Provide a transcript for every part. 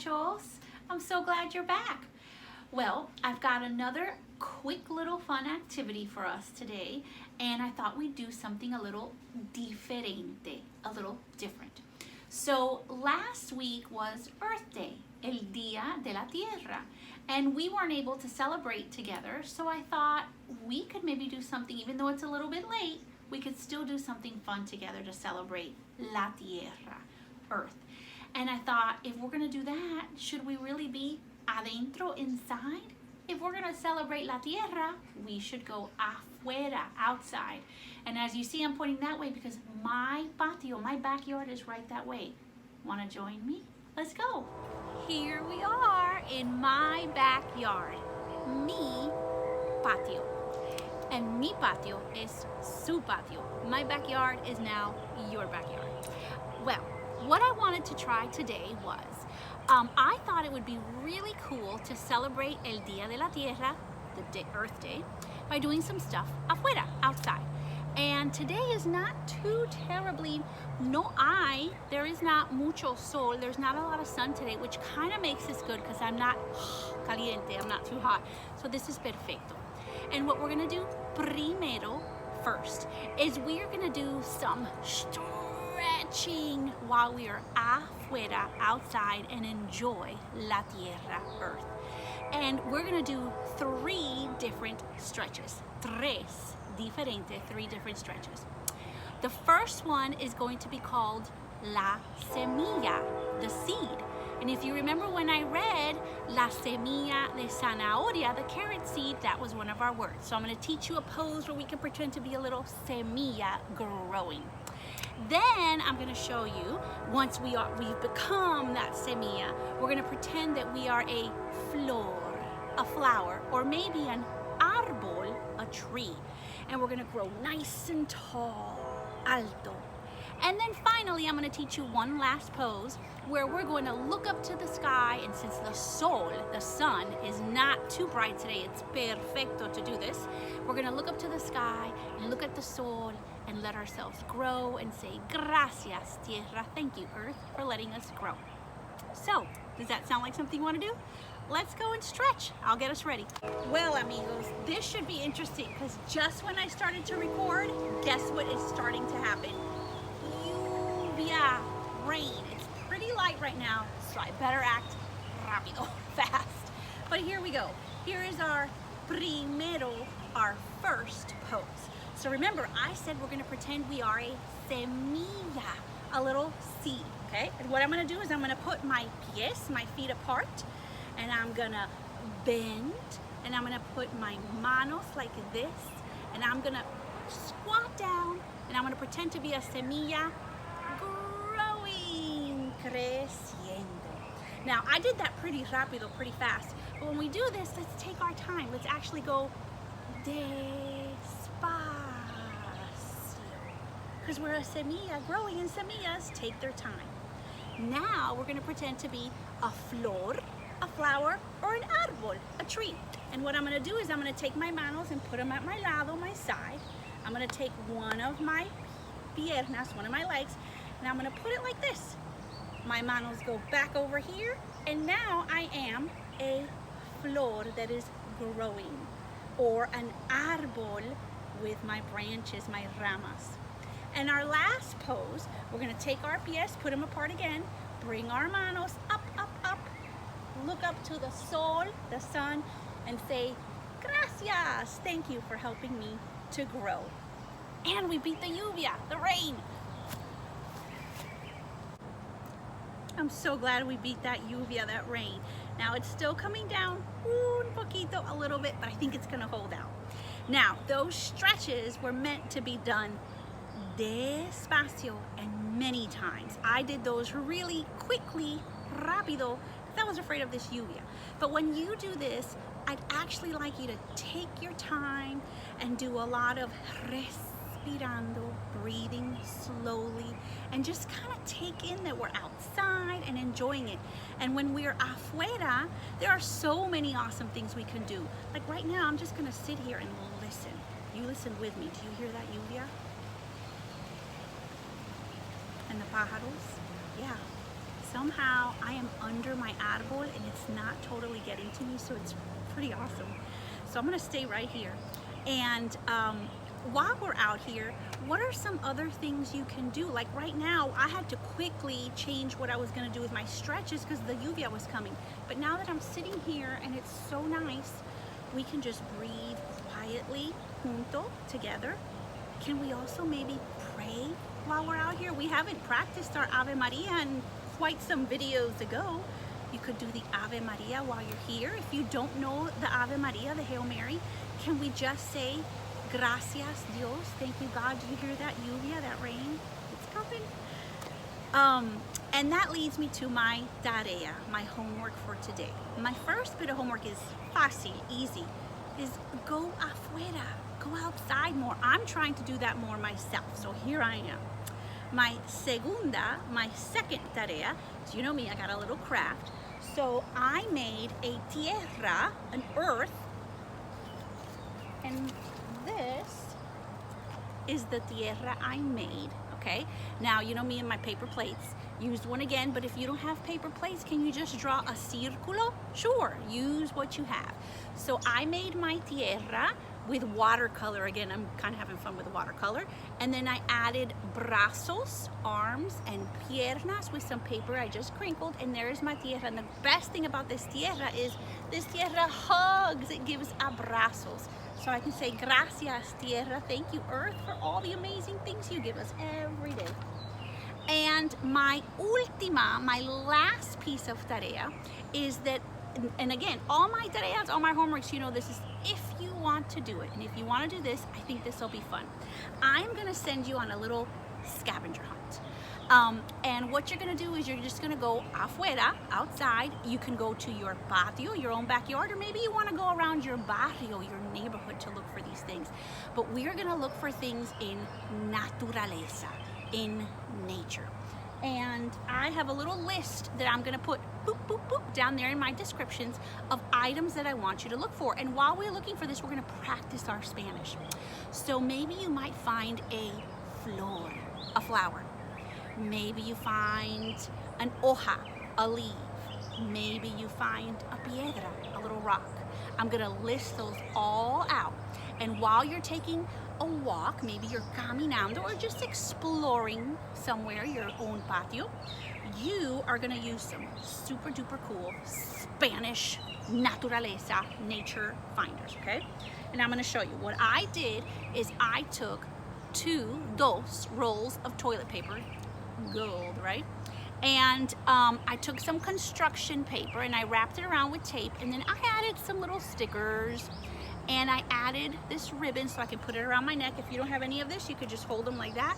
muchachos. I'm so glad you're back. Well, I've got another quick little fun activity for us today, and I thought we'd do something a little diferente, a little different. So last week was Earth Day, el Día de la Tierra, and we weren't able to celebrate together, so I thought we could maybe do something, even though it's a little bit late, we could still do something fun together to celebrate la Tierra, Earth. And I thought, if we're gonna do that, should we really be adentro, inside? If we're gonna celebrate la Tierra, we should go afuera, outside. And as you see, I'm pointing that way because my patio, my backyard is right that way. Wanna join me? Let's go. Here we are in my backyard, mi patio. And mi patio is su patio. My backyard is now your backyard. Well, what I wanted to try today was, I thought it would be really cool to celebrate el Día de la Tierra, the Earth Day, by doing some stuff afuera, outside. And today is not too terribly, there is not mucho sol, there's not a lot of sun today, which kind of makes this good because I'm not caliente, I'm not too hot. So this is perfecto. And what we're gonna do first, is we're gonna do some stretching while we are afuera, outside, and enjoy la tierra, earth. And we're gonna do 3 different stretches. Three different stretches. The first one is going to be called la semilla, the seed. And if you remember when I read la semilla de zanahoria, the carrot seed, that was one of our words. So I'm gonna teach you a pose where we can pretend to be a little semilla growing. Then I'm gonna show you, once we've become that semilla, we're gonna pretend that we are a flor, a flower, or maybe an arbol, a tree. And we're gonna grow nice and tall, alto. And then finally, I'm gonna teach you one last pose where we're going to look up to the sky, and since the sun is not too bright today, it's perfecto to do this. We're gonna look up to the sky and look at the sol and let ourselves grow and say, gracias, tierra, thank you, earth, for letting us grow. So, does that sound like something you wanna do? Let's go and stretch. I'll get us ready. Well, amigos, this should be interesting because just when I started to record, guess what is starting to happen? Lluvia, rain. It's pretty light right now, so I better act rápido, fast. But here we go. Here is our our first pose. So remember, I said we're gonna pretend we are a semilla, a little seed, okay? And what I'm gonna do is I'm gonna put my feet apart, and I'm gonna bend, and I'm gonna put my manos like this, and I'm gonna squat down, and I'm gonna pretend to be a semilla growing, creciendo. Now, I did that pretty rápido, pretty fast, but when we do this, let's take our time. Let's actually go despacio, because we're a semilla growing, and semillas take their time. Now, we're gonna pretend to be a flor, a flower, or an árbol, a tree. And what I'm gonna do is I'm gonna take my manos and put them at my lado, my side. I'm gonna take one of my piernas, one of my legs, and I'm gonna put it like this. My manos go back over here, and now I am a flor that is growing, or an árbol with my branches, my ramas. And our last pose, we're gonna take our pies, put them apart again, bring our manos up, up, up, look up to the sol, the sun, and say, gracias, thank you for helping me to grow. And we beat the lluvia, the rain. I'm so glad we beat that lluvia, that rain. Now it's still coming down, un poquito, a little bit, but I think it's gonna hold out. Now, those stretches were meant to be done despacio and many times. I did those really quickly, rápido, because I was afraid of this lluvia. But when you do this, I'd actually like you to take your time and do a lot of respirando, breathing slowly, and just kind of take in that we're outside and enjoying it. And when we're afuera, there are so many awesome things we can do. Like right now, I'm just gonna sit here and listen. You listen with me. Do you hear that lluvia? And the pájaros? Yeah. somehow I am under my arbol and it's not totally getting to me, so it's pretty awesome. So I'm gonna stay right here. And while we're out here, what are some other things you can do? Like right now, I had to quickly change what I was gonna do with my stretches because the lluvia was coming. But now that I'm sitting here and it's so nice, we can just breathe quietly, junto, together. Can we also maybe pray while we're out here? We haven't practiced our Ave Maria in quite some videos ago. You could do the Ave Maria while you're here. If you don't know the Ave Maria, the Hail Mary, can we just say, Gracias Dios, thank you God. Do you hear that lluvia, that rain? It's coming. And that leads me to my tarea, my homework for today. My first bit of homework is fácil, easy, is go afuera, go outside more. I'm trying to do that more myself, so here I am. My second tarea, so you know me, I got a little craft. So I made a tierra, an earth, and this is the tierra I made, okay? Now, you know me and my paper plates. Used one again, but if you don't have paper plates, can you just draw a círculo? Sure, use what you have. So I made my tierra with watercolor. Again, I'm kind of having fun with the watercolor. And then I added brazos, arms, and piernas with some paper I just crinkled, and there's my tierra. And the best thing about this tierra is this tierra hugs, it gives abrazos. So I can say, gracias tierra, thank you earth for all the amazing things you give us every day. And my last piece of tarea is that, and again, all my tareas, all my homeworks, you know, this is if you want to do it. And if you want to do this, I think this will be fun. I'm going to send you on a little scavenger hunt. And what you're going to do is you're just going to go afuera, outside. You can go to your patio, your own backyard, or maybe you want to go around your barrio, your neighborhood, to look for these things. But we're going to look for things in naturaleza, in nature. And I have a little list that I'm going to put boop, boop, boop down there in my descriptions of items that I want you to look for. And while we're looking for this, we're going to practice our Spanish. So maybe you might find a flor, a flower. Maybe you find an hoja, a leaf. Maybe you find a piedra, a little rock. I'm gonna list those all out. And while you're taking a walk, maybe you're caminando or just exploring somewhere, your own patio, you are gonna use some super duper cool Spanish naturaleza nature finders, okay? And I'm gonna show you. What I did is I took dos rolls of toilet paper, gold, right? And I took some construction paper and I wrapped it around with tape, and then I added some little stickers, and I added this ribbon so I can put it around my neck. If you don't have any of this, you could just hold them like that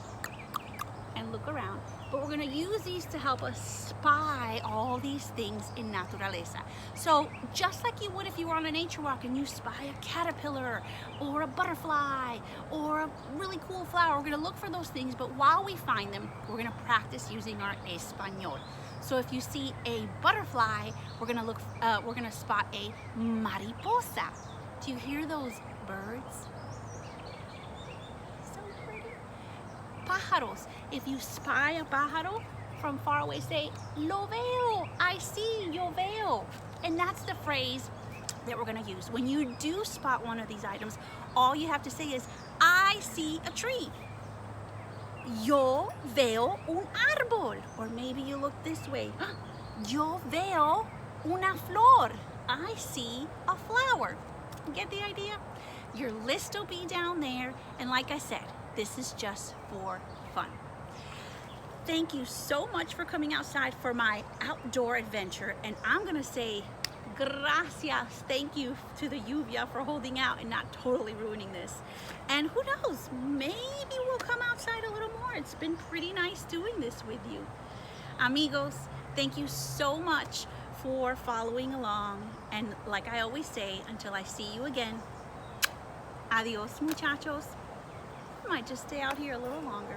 and look around. But we're gonna use these to help us spy all these things in naturaleza. So just like you would if you were on a nature walk and you spy a caterpillar or a butterfly or a really cool flower, we're gonna look for those things, but while we find them, we're gonna practice using our español. So if you see a butterfly, we're gonna spot a mariposa. Do you hear those birds? Pájaros. If you spy a pájaro from far away, say, lo veo, I see, yo veo. And that's the phrase that we're gonna use. When you do spot one of these items, all you have to say is, I see a tree. Yo veo un árbol. Or maybe you look this way. Yo veo una flor. I see a flower. Get the idea? Your list will be down there. And like I said, this is just for fun. Thank you so much for coming outside for my outdoor adventure. And I'm gonna say gracias, thank you to the lluvia for holding out and not totally ruining this. And who knows, maybe we'll come outside a little more. It's been pretty nice doing this with you. Amigos, thank you so much for following along. And like I always say, until I see you again, adios muchachos. I might just stay out here a little longer.